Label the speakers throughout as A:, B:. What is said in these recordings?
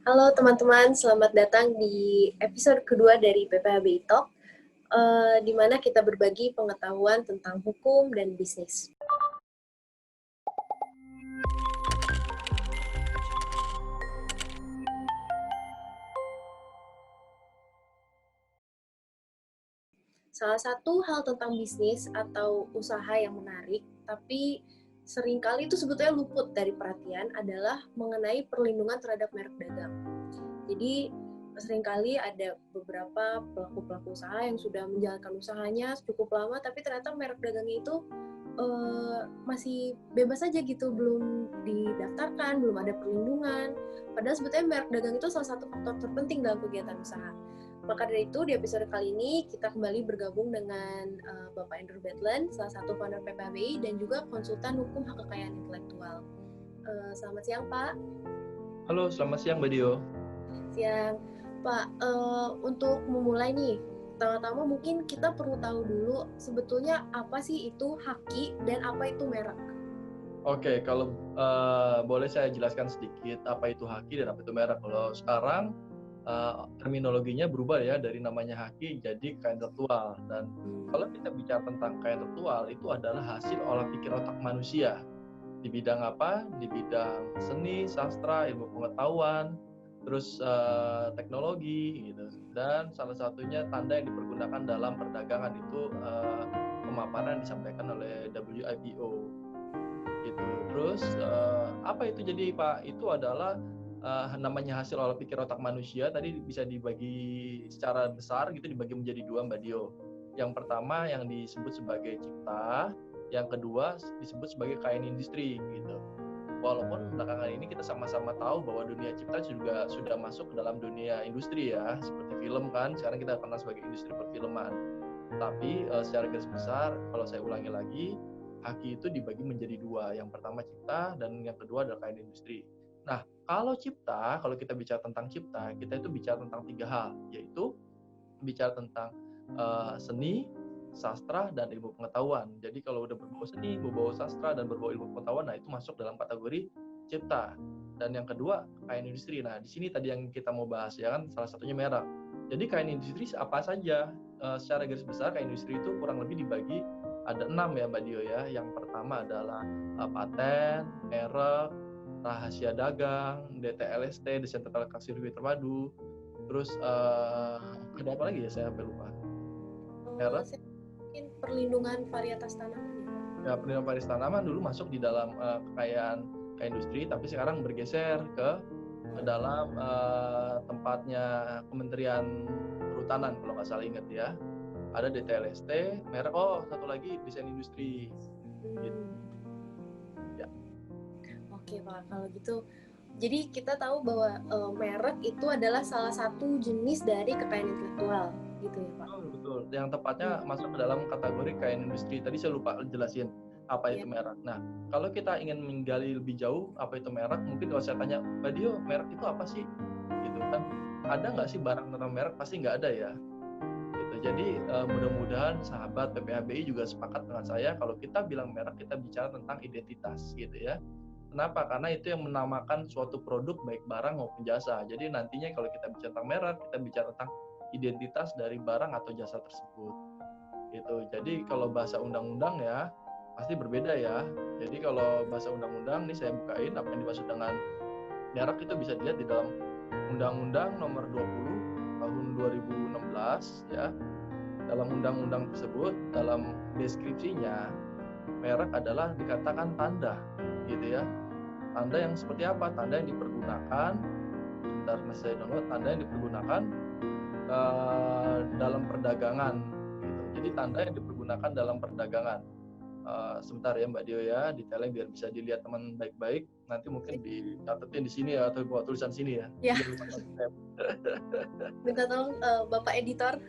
A: Halo teman-teman, selamat datang di episode kedua dari PPHBI Talk, di mana kita berbagi pengetahuan tentang hukum dan bisnis. Salah satu hal tentang bisnis atau usaha yang menarik, tapi seringkali itu sebetulnya luput dari perhatian adalah mengenai perlindungan terhadap merek dagang. Jadi seringkali ada beberapa pelaku-pelaku usaha yang sudah menjalankan usahanya cukup lama, tapi ternyata merek dagangnya itu masih bebas aja gitu, belum didaftarkan, belum ada perlindungan. Padahal sebetulnya merek dagang itu salah satu faktor terpenting dalam kegiatan usaha. Maka dari itu, di episode kali ini kita kembali bergabung dengan Bapak Andrew Bedland, salah satu founder PPHBI dan juga konsultan hukum hak kekayaan intelektual. Selamat siang, Pak.
B: Halo, selamat siang, Mbak Dio.
A: Siang. Pak, untuk memulai nih, pertama-tama mungkin kita perlu tahu dulu sebetulnya apa sih itu haki dan apa itu merek.
B: Oke, kalau boleh saya jelaskan sedikit apa itu haki dan apa itu merek. Kalau sekarang terminologinya berubah ya, dari namanya haki jadi kekayaan intelektual. Dan kalau kita bicara tentang kekayaan intelektual, itu adalah hasil olah pikir otak manusia. Di bidang apa? Di bidang seni, sastra, ilmu pengetahuan, terus teknologi gitu. Dan salah satunya tanda yang dipergunakan dalam perdagangan itu pemaparan yang disampaikan oleh WIPO gitu. Terus apa itu jadi Pak? Itu adalah namanya hasil olah pikir otak manusia. Tadi bisa dibagi secara besar gitu, dibagi menjadi dua, Mbak Dio. Yang pertama yang disebut sebagai cipta, yang kedua disebut sebagai kekayaan industri gitu. Walaupun belakangan ini kita sama-sama tahu bahwa dunia cipta juga sudah masuk ke dalam dunia industri ya, seperti film kan, sekarang kita kenal sebagai industri perfilman. Tapi secara garis besar, kalau saya ulangi lagi, haki itu dibagi menjadi dua. Yang pertama cipta dan yang kedua adalah kekayaan industri. Nah, kalau cipta, kalau kita bicara tentang cipta, kita itu bicara tentang tiga hal, yaitu bicara tentang seni, sastra, dan ilmu pengetahuan. Jadi kalau udah berbau seni, berbau sastra, dan berbau ilmu pengetahuan, nah itu masuk dalam kategori cipta. Dan yang kedua, kekayaan industri. Nah, di sini tadi yang kita mau bahas ya kan, salah satunya merek. Jadi kekayaan industri apa saja? Secara garis besar, kekayaan industri itu kurang lebih dibagi ada 6 ya Mbak Dio ya. Yang pertama adalah paten, merek, rahasia dagang, DTLST, desain tata sirkuit terpadu. Terus ada apa lagi ya, saya sampai lupa.
A: Mungkin perlindungan varietas tanaman
B: ya, perlindungan varietas tanaman dulu masuk di dalam kekayaan industri, tapi sekarang bergeser ke dalam tempatnya Kementerian Perhutanan kalau nggak salah ingat ya. Ada DTLST, merek, satu lagi desain industri gitu. Ya.
A: Oke Pak, kalau gitu jadi kita tahu bahwa merek itu adalah salah satu jenis dari kekayaan intelektual gitu ya Pak.
B: Betul. Yang tepatnya masuk ke dalam kategori kekayaan industri. Tadi saya lupa jelasin apa itu merek. Nah, kalau kita ingin menggali lebih jauh apa itu merek, mungkin kalau saya tanya, Mbak Dio, merek itu apa sih? Gitu kan. Ada nggak sih barang tentang merek? Pasti nggak ada ya. Gitu. Jadi mudah-mudahan sahabat PPHBI juga sepakat dengan saya kalau kita bilang merek, kita bicara tentang identitas gitu ya. Kenapa? Karena itu yang menamakan suatu produk baik barang maupun jasa. Jadi nantinya kalau kita bicara tentang merek, kita bicara tentang identitas dari barang atau jasa tersebut. Gitu. Jadi kalau bahasa undang-undang ya pasti berbeda ya. Jadi kalau bahasa undang-undang, nih saya bukain apa yang dimaksud dengan merek itu bisa dilihat di dalam Undang-Undang Nomor 20 Tahun 2016 ya. Dalam undang-undang tersebut, dalam deskripsinya, merek adalah dikatakan tanda gitu ya. Tanda yang seperti apa? Tanda yang dipergunakan, sebentar saya download, tanda yang dipergunakan dalam perdagangan gitu. Jadi tanda yang dipergunakan dalam perdagangan. Sebentar ya Mbak Dio ya, detailnya biar bisa dilihat teman baik-baik. Nanti mungkin dicatetin di sini ya, atau buat tulisan sini ya.
A: Ya. Minta tolong Bapak Editor.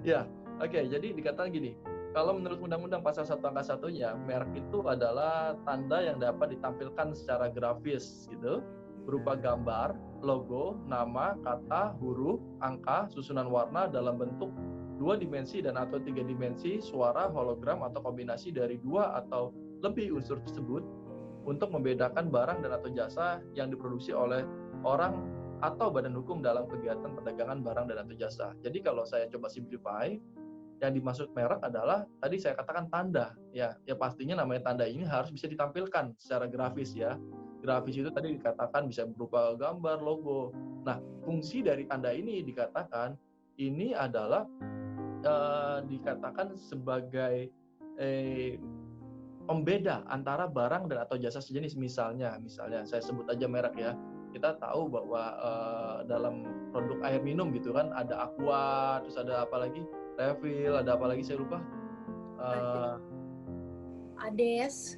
B: Ya, oke. Jadi dikatakan gini, kalau menurut Undang-Undang Pasal 1 Angka 1-nya, merek itu adalah tanda yang dapat ditampilkan secara grafis gitu, berupa gambar, logo, nama, kata, huruf, angka, susunan warna dalam bentuk 2 dimensi dan atau 3 dimensi, suara, hologram, atau kombinasi dari 2 atau lebih unsur tersebut untuk membedakan barang dan atau jasa yang diproduksi oleh orang atau badan hukum dalam kegiatan perdagangan barang dan atau jasa. Jadi kalau saya coba simplify, yang dimaksud merek adalah tadi saya katakan tanda, ya pastinya namanya tanda ini harus bisa ditampilkan secara grafis ya. Grafis itu tadi dikatakan bisa berupa gambar, logo. Nah, fungsi dari tanda ini dikatakan ini adalah dikatakan sebagai pembeda antara barang dan atau jasa sejenis. Misalnya saya sebut aja merek ya. Kita tahu bahwa dalam produk air minum gitu kan ada Aqua, terus ada apa lagi? Refill, ada apa lagi saya lupa.
A: Ades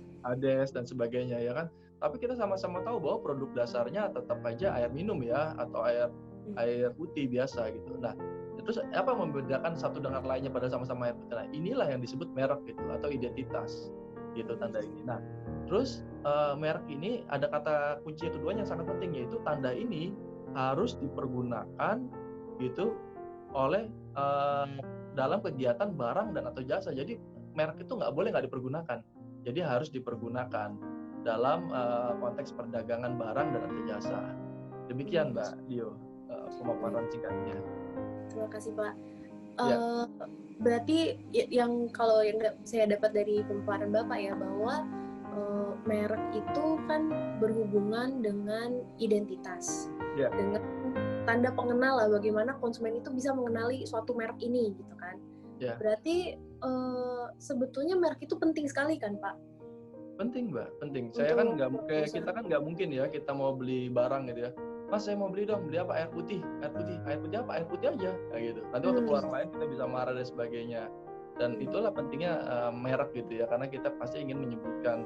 B: dan sebagainya ya kan. Tapi kita sama-sama tahu bahwa produk dasarnya tetap aja air minum ya, atau air putih biasa gitu. Nah, terus apa membedakan satu dengan lainnya pada sama-sama air putih? Nah, inilah yang disebut merek gitu atau identitas gitu tanda ini. Nah, terus merek ini ada kata kunci keduanya yang sangat penting, yaitu tanda ini harus dipergunakan gitu oleh dalam kegiatan barang dan atau jasa. Jadi merek itu nggak boleh nggak dipergunakan. Jadi harus dipergunakan dalam konteks perdagangan barang dan atau jasa. Demikian Mbak Dio pemaparan singkatnya.
A: Terima kasih Pak.
B: Ya.
A: Berarti yang kalau yang saya dapat dari pemaparan Bapak ya, bahwa merek itu kan berhubungan dengan identitas, dengan tanda pengenal lah, bagaimana konsumen itu bisa mengenali suatu merek ini gitu kan. Berarti sebetulnya merek itu penting sekali kan Pak?
B: Penting Mbak, penting. Saya kan kita kan nggak mungkin ya kita mau beli barang gitu ya. Mas saya mau beli dong, beli apa? Air putih apa? Air putih aja, kayak gitu. Nanti waktu keluar lain kita bisa marah dan sebagainya. Dan itulah pentingnya merek gitu ya, karena kita pasti ingin menyebutkan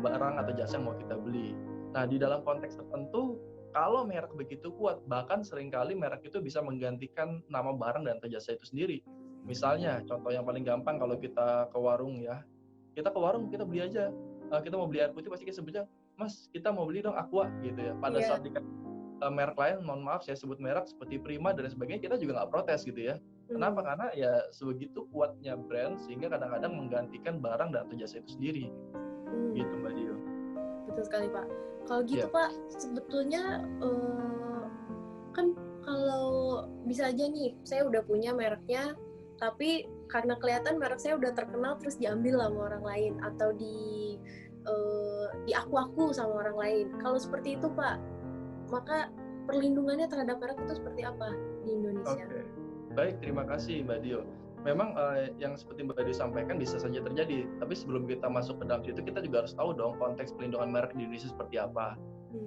B: barang atau jasa yang mau kita beli. Nah di dalam konteks tertentu, kalau merek begitu kuat, bahkan seringkali merek itu bisa menggantikan nama barang dan atau jasa itu sendiri. Misalnya, contoh yang paling gampang kalau kita ke warung ya, kita ke warung kita beli aja, kita mau beli air putih pasti kita sebutnya, Mas kita mau beli dong Aqua gitu ya. Pada saat dikasih merek lain, mohon maaf saya sebut merek seperti Prima dan sebagainya, kita juga nggak protes gitu ya. Kenapa? Karena ya sebegitu kuatnya brand sehingga kadang-kadang menggantikan barang dan atau jasa itu sendiri. Gitu Mbak Dio.
A: Betul sekali Pak. Kalau gitu Pak, sebetulnya kan kalau bisa aja nih, saya udah punya mereknya, tapi karena kelihatan merek saya udah terkenal terus diambil sama orang lain atau diaku-aku sama orang lain. Kalau seperti itu Pak, maka perlindungannya terhadap merek itu seperti apa di Indonesia?
B: Oke. Baik, terima kasih Mbak Dio. Memang yang seperti Mbak Dio sampaikan bisa saja terjadi, tapi sebelum kita masuk ke dalam situ kita juga harus tahu dong konteks pelindungan merek di Indonesia seperti apa.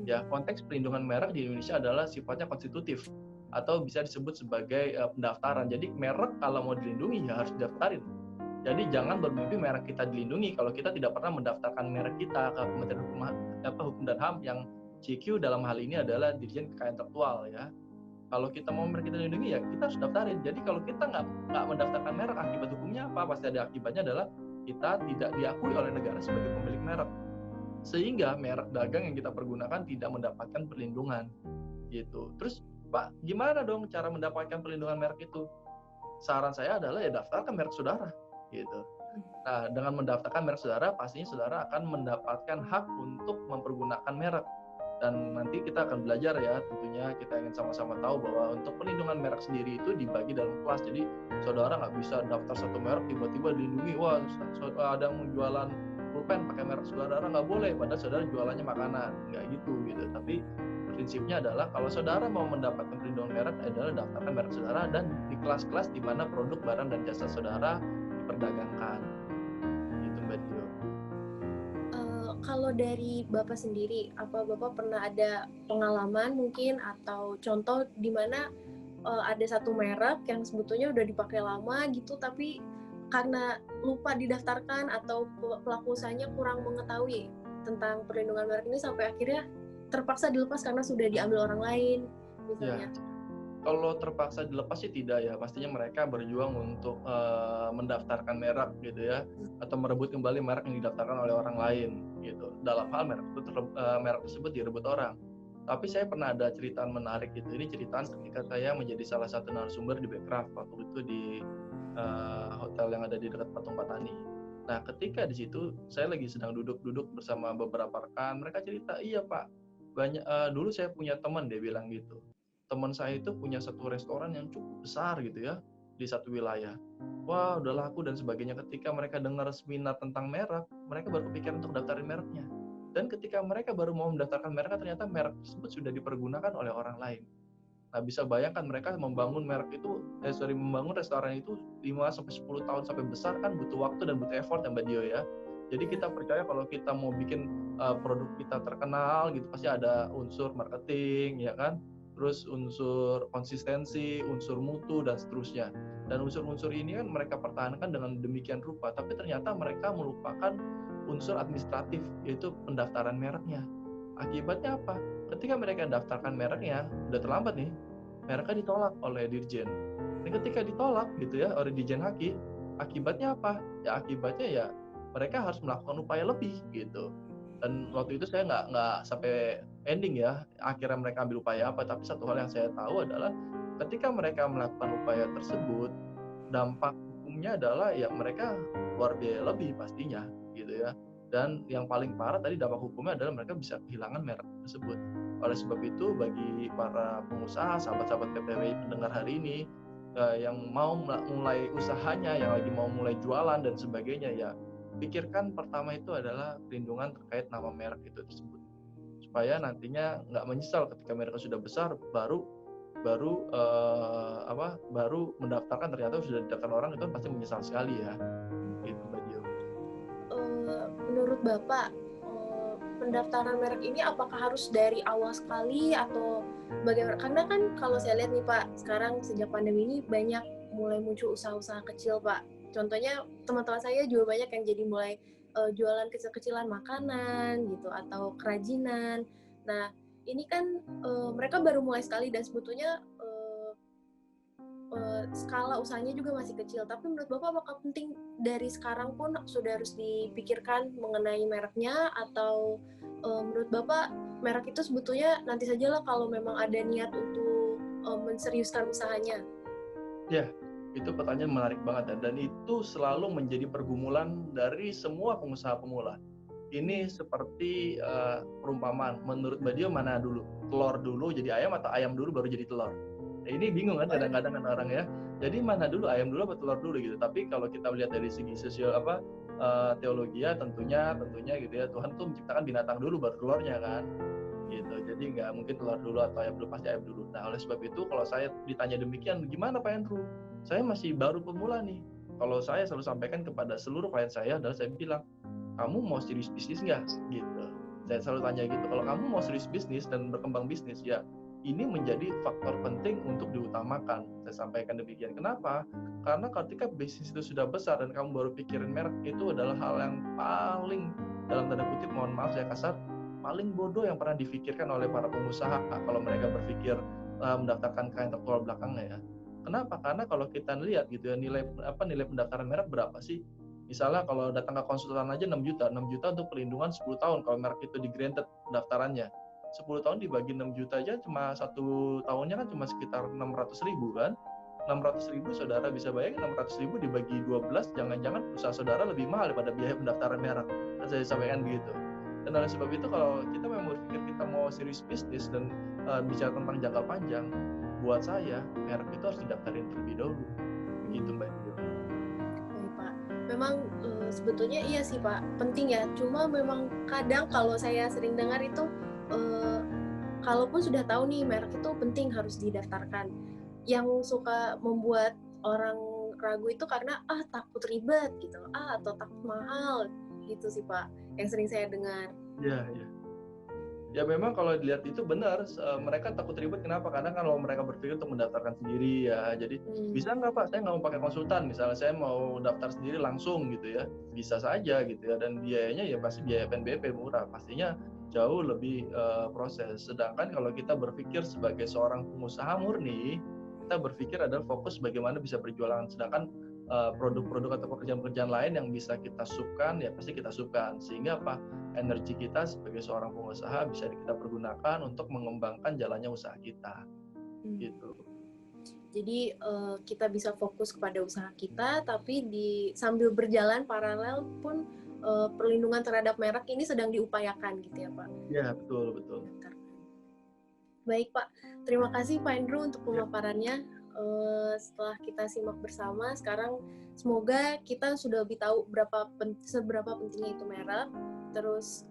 B: Ya, konteks pelindungan merek di Indonesia adalah sifatnya konstitutif atau bisa disebut sebagai pendaftaran. Jadi merek kalau mau dilindungi ya harus didaftarin. Jadi jangan bermimpi merek kita dilindungi kalau kita tidak pernah mendaftarkan merek kita ke Kementerian Hukum dan HAM, yang CQ dalam hal ini adalah Dirjen Kekayaan Intelektual ya. Kalau kita mau merek kita dilindungi ya kita harus daftarin. Jadi kalau kita nggak mendaftarkan merek, akibat hukumnya apa? Pasti ada akibatnya, adalah kita tidak diakui oleh negara sebagai pemilik merek, sehingga merek dagang yang kita pergunakan tidak mendapatkan perlindungan gitu. Terus Pak, gimana dong cara mendapatkan perlindungan merek itu? Saran saya adalah ya daftarkan merek saudara gitu. Nah, dengan mendaftarkan merek saudara, pastinya saudara akan mendapatkan hak untuk mempergunakan merek. Dan nanti kita akan belajar ya, tentunya kita ingin sama-sama tahu bahwa untuk perlindungan merek sendiri itu dibagi dalam kelas. Jadi saudara nggak bisa daftar satu merek tiba-tiba dilindungi, wah ada yang jualan pulpen pakai merek saudara, nggak boleh, padahal saudara jualannya makanan, nggak gitu. Tapi prinsipnya adalah kalau saudara mau mendapatkan perlindungan merek adalah daftarkan merek saudara dan di kelas-kelas di mana produk, barang, dan jasa saudara diperdagangkan. Gitu Mbak Dio.
A: Kalau dari Bapak sendiri, apa Bapak pernah ada pengalaman mungkin atau contoh di mana ada satu merek yang sebetulnya udah dipakai lama gitu, tapi karena lupa didaftarkan atau pelaku usahanya kurang mengetahui tentang perlindungan merek ini sampai akhirnya terpaksa dilepas karena sudah diambil orang lain misalnya?
B: Ya. Kalau terpaksa dilepas sih tidak ya, pastinya mereka berjuang untuk mendaftarkan merek gitu ya, atau merebut kembali merek yang didaftarkan oleh orang lain gitu. Dalam hal merek tersebut direbut orang. Tapi saya pernah ada cerita menarik gitu. Ini cerita ketika saya menjadi salah satu narasumber di Bekraf waktu itu di hotel yang ada di dekat Patung Patani. Nah, ketika di situ saya lagi sedang duduk-duduk bersama beberapa rekan, mereka cerita, iya Pak, dulu saya punya teman, dia bilang gitu. Teman saya itu punya satu restoran yang cukup besar gitu ya di satu wilayah. Wah, udah laku dan sebagainya. Ketika mereka dengar seminar tentang merek, mereka baru kepikiran untuk daftarin mereknya. Dan ketika mereka baru mau mendaftarkan mereknya, ternyata merek tersebut sudah dipergunakan oleh orang lain. Nah, bisa bayangkan mereka membangun membangun restoran itu 5 sampai 10 tahun sampai besar kan butuh waktu dan butuh effort ya Mbak Dio ya. Jadi kita percaya kalau kita mau bikin produk kita terkenal gitu pasti ada unsur marketing ya kan, terus unsur konsistensi, unsur mutu dan seterusnya. Dan unsur-unsur ini kan mereka pertahankan dengan demikian rupa, tapi ternyata mereka melupakan unsur administratif yaitu pendaftaran mereknya. Akibatnya apa? Ketika mereka daftarkan mereknya, udah terlambat nih, mereknya ditolak oleh Dirjen. Dan ketika ditolak gitu ya oleh Dirjen Haki, akibatnya apa? Ya akibatnya ya mereka harus melakukan upaya lebih gitu. Dan waktu itu saya nggak sampai ending ya, akhirnya mereka ambil upaya apa, tapi satu hal yang saya tahu adalah ketika mereka melakukan upaya tersebut, dampak hukumnya adalah ya mereka keluar biaya lebih pastinya gitu ya. Dan yang paling parah tadi dampak hukumnya adalah mereka bisa kehilangan merek tersebut. Oleh sebab itu bagi para pengusaha, sahabat-sahabat PPWI pendengar hari ini yang mau mulai usahanya, yang lagi mau mulai jualan dan sebagainya ya, pikirkan pertama itu adalah perlindungan terkait nama merek itu tersebut. Supaya nantinya nggak menyesal ketika mereknya sudah besar baru mendaftarkan ternyata sudah didaftar orang itu pasti menyesal sekali ya. Gitu Mbak Dio.
A: Menurut Bapak, pendaftaran merek ini apakah harus dari awal sekali atau bagaimana? Karena kan kalau saya lihat nih Pak, sekarang sejak pandemi ini banyak mulai muncul usaha-usaha kecil Pak. Contohnya teman-teman saya juga banyak yang jadi mulai jualan kecil-kecilan makanan gitu atau kerajinan. Nah, ini kan mereka baru mulai sekali dan sebetulnya skala usahanya juga masih kecil. Tapi menurut Bapak apakah penting dari sekarang pun sudah harus dipikirkan mengenai mereknya atau menurut Bapak merek itu sebetulnya nanti sajalah kalau memang ada niat untuk menseriuskan usahanya?
B: Ya, itu pertanyaan menarik banget dan itu selalu menjadi pergumulan dari semua pengusaha pemula. Ini seperti perumpamaan. Menurut Mbak Dio mana dulu? Telur dulu jadi ayam atau ayam dulu baru jadi telur? Nah, ini bingung kan kadang-kadang kan orang ya. Jadi mana dulu, ayam dulu atau telur dulu gitu. Tapi kalau kita lihat dari segi teologi ya tentunya gitu ya, Tuhan tuh menciptakan binatang dulu baru telurnya kan. Gitu. Jadi nggak mungkin telur dulu atau ayam dulu, pasti ayam dulu. Nah, oleh sebab itu kalau saya ditanya demikian, gimana Pak Andrew? Saya masih baru pemula nih. Kalau saya selalu sampaikan kepada seluruh klien saya adalah saya bilang, kamu mau serius bisnis nggak? Gitu. Saya selalu tanya gitu, kalau kamu mau serius bisnis dan berkembang bisnis, ya ini menjadi faktor penting untuk diutamakan. Saya sampaikan demikian. Kenapa? Karena ketika bisnis itu sudah besar dan kamu baru pikirin merek, itu adalah hal yang paling, dalam tanda kutip, mohon maaf saya kasar, paling bodoh yang pernah difikirkan oleh para pengusaha kalau mereka berpikir mendaftarkan ke intelektual belakangnya ya. Kenapa? Karena kalau kita lihat gitu ya, nilai pendaftaran merek berapa sih? Misalnya kalau datang ke konsultan aja 6 juta untuk perlindungan 10 tahun kalau merek itu di-granted pendaftarannya. 10 tahun dibagi 6 juta aja cuma satu tahunnya kan cuma sekitar 600.000 kan. 600.000 saudara bisa bayangin 600.000 dibagi 12, jangan-jangan usaha saudara lebih mahal daripada biaya pendaftaran merek. Kan saya sampaikan begitu. Dan oleh sebab itu kalau kita memang berpikir kita mau serius bisnis dan bicara tentang jangka panjang, buat saya merek itu harus didaftarin terlebih dahulu. Begitu Mbak Dio.
A: Baik Pak, memang sebetulnya iya sih Pak, penting ya. Cuma memang kadang kalau saya sering dengar itu kalaupun sudah tahu nih merek itu penting harus didaftarkan, yang suka membuat orang ragu itu karena takut ribet gitu, atau takut mahal gitu sih Pak, yang sering saya dengar.
B: Iya. Ya memang kalau dilihat itu benar, mereka takut ribet. Kenapa? Karena kalau mereka berpikir untuk mendaftarkan sendiri ya, jadi bisa nggak Pak, saya nggak mau pakai konsultan, misalnya saya mau daftar sendiri langsung gitu ya, bisa saja gitu ya, dan biayanya ya pasti biaya PNBP murah, pastinya jauh lebih proses. Sedangkan kalau kita berpikir sebagai seorang pengusaha murni, kita berpikir adalah fokus bagaimana bisa berjualan, sedangkan produk-produk atau pekerjaan-pekerjaan lain yang bisa kita subkan ya pasti kita subkan, sehingga apa, energi kita sebagai seorang pengusaha bisa kita pergunakan untuk mengembangkan jalannya usaha kita gitu.
A: Jadi kita bisa fokus kepada usaha kita, tapi sambil berjalan paralel pun perlindungan terhadap merek ini sedang diupayakan gitu ya Pak.
B: Iya, betul, betul.
A: Baik Pak, terima kasih Pak Andrew untuk pemaparannya. Setelah kita simak bersama, sekarang semoga kita sudah lebih tahu seberapa pentingnya itu merek, terus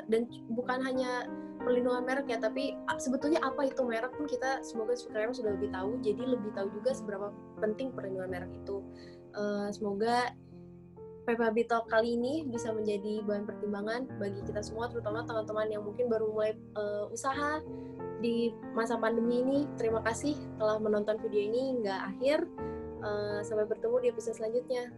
A: dan bukan hanya perlindungan merek ya, tapi sebetulnya apa itu merek pun kita semoga sekarang sudah lebih tahu, jadi lebih tahu juga seberapa penting perlindungan merek itu. Semoga PPAB Talk kali ini bisa menjadi bahan pertimbangan bagi kita semua, terutama teman-teman yang mungkin baru mulai usaha di masa pandemi ini. Terima kasih telah menonton video ini hingga akhir. Sampai bertemu di episode selanjutnya.